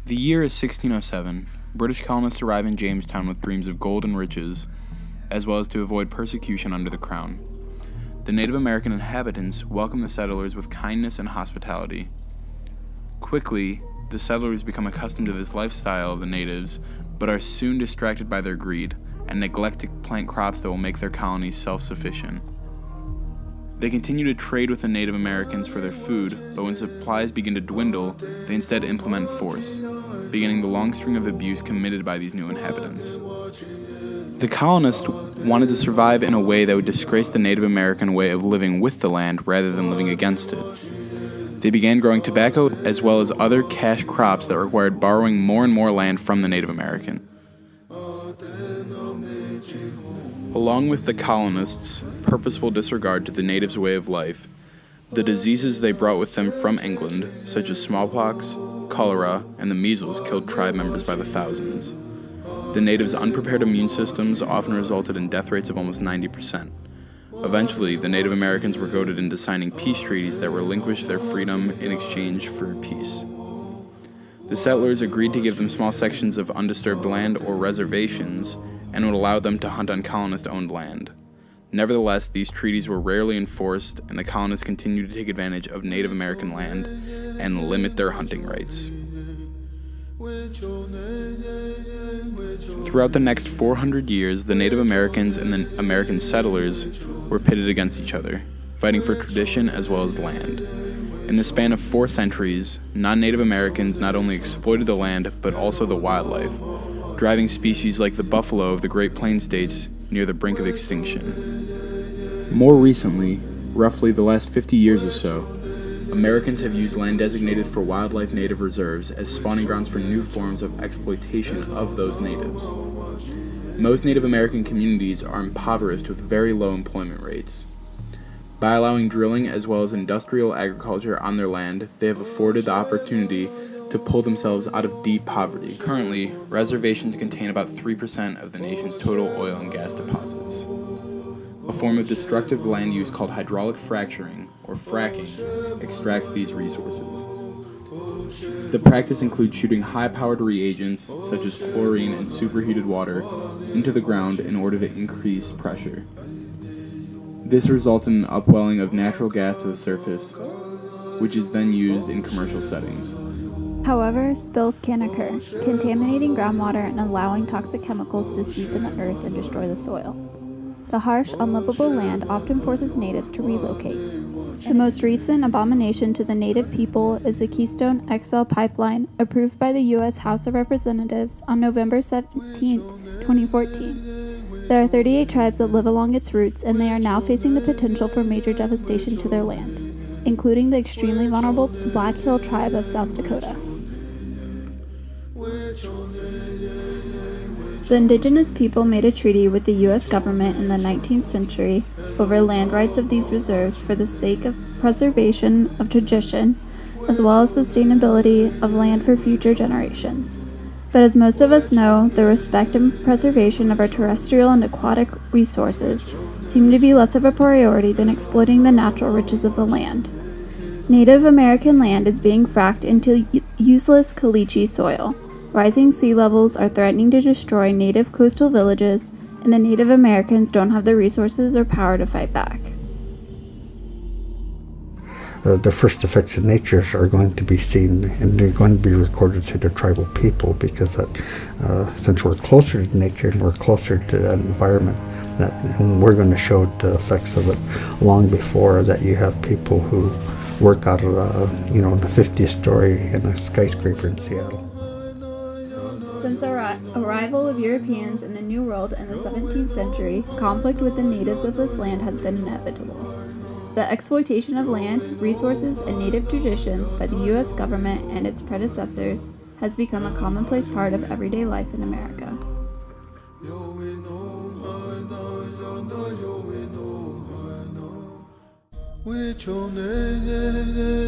The year is 1607. British colonists arrive in Jamestown with dreams of gold and riches, as well as to avoid persecution under the crown. The Native American inhabitants welcome the settlers with kindness and hospitality. Quickly, the settlers become accustomed to this lifestyle of the natives, but are soon distracted by their greed and neglect to plant crops that will make their colonies self-sufficient. They continue to trade with the Native Americans for their food, but when supplies begin to dwindle, they instead implement force, beginning the long string of abuse committed by these new inhabitants. The colonists wanted to survive in a way that would disgrace the Native American way of living with the land rather than living against it. They began growing tobacco as well as other cash crops that required borrowing more and more land from the Native American. Along with the colonists' purposeful disregard to the natives' way of life, the diseases they brought with them from England, such as smallpox, cholera, and the measles, killed tribe members by the thousands. The natives' unprepared immune systems often resulted in death rates of almost 90%. Eventually, the Native Americans were goaded into signing peace treaties that relinquished their freedom in exchange for peace. The settlers agreed to give them small sections of undisturbed land or reservations and would allow them to hunt on colonist-owned land. Nevertheless, these treaties were rarely enforced, and the colonists continued to take advantage of Native American land and limit their hunting rights. Throughout the next 400 years, the Native Americans and the American settlers were pitted against each other, fighting for tradition as well as land. In the span of 4 centuries, non-Native Americans not only exploited the land, but also the wildlife, driving species like the buffalo of the Great Plains states near the brink of extinction. More recently, roughly the last 50 years or so, Americans have used land designated for wildlife native reserves as spawning grounds for new forms of exploitation of those natives. Most Native American communities are impoverished with very low employment rates. By allowing drilling as well as industrial agriculture on their land, they have afforded the opportunity to pull themselves out of deep poverty. Currently, reservations contain about 3% of the nation's total oil and gas deposits. A form of destructive land use called hydraulic fracturing, or fracking, extracts these resources. The practice includes shooting high-powered reagents, such as chlorine and superheated water, into the ground in order to increase pressure. This results in an upwelling of natural gas to the surface, which is then used in commercial settings. However, spills can occur, contaminating groundwater and allowing toxic chemicals to seep in the earth and destroy the soil. The harsh, unlivable land often forces natives to relocate. The most recent abomination to the native people is the Keystone XL pipeline, approved by the U.S. House of Representatives on November 17, 2014. There are 38 tribes that live along its routes, and they are now facing the potential for major devastation to their land, including the extremely vulnerable Black Hill tribe of South Dakota. The indigenous people made a treaty with the U.S. government in the 19th century over land rights of these reserves for the sake of preservation of tradition, as well as sustainability of land for future generations. But as most of us know, the respect and preservation of our terrestrial and aquatic resources seem to be less of a priority than exploiting the natural riches of the land. Native American land is being fracked into useless caliche soil. Rising sea levels are threatening to destroy native coastal villages, and the Native Americans don't have the resources or power to fight back. The first effects of nature are going to be seen, and they're going to be recorded to the tribal people, because since we're closer to nature and we're closer to that environment, that we're going to show the effects of it long before that you have people who work out of the 50th story in a skyscraper in Seattle. Since the arrival of Europeans in the New World in the 17th century, conflict with the natives of this land has been inevitable. The exploitation of land, resources, and native traditions by the U.S. government and its predecessors has become a commonplace part of everyday life in America. Which your name,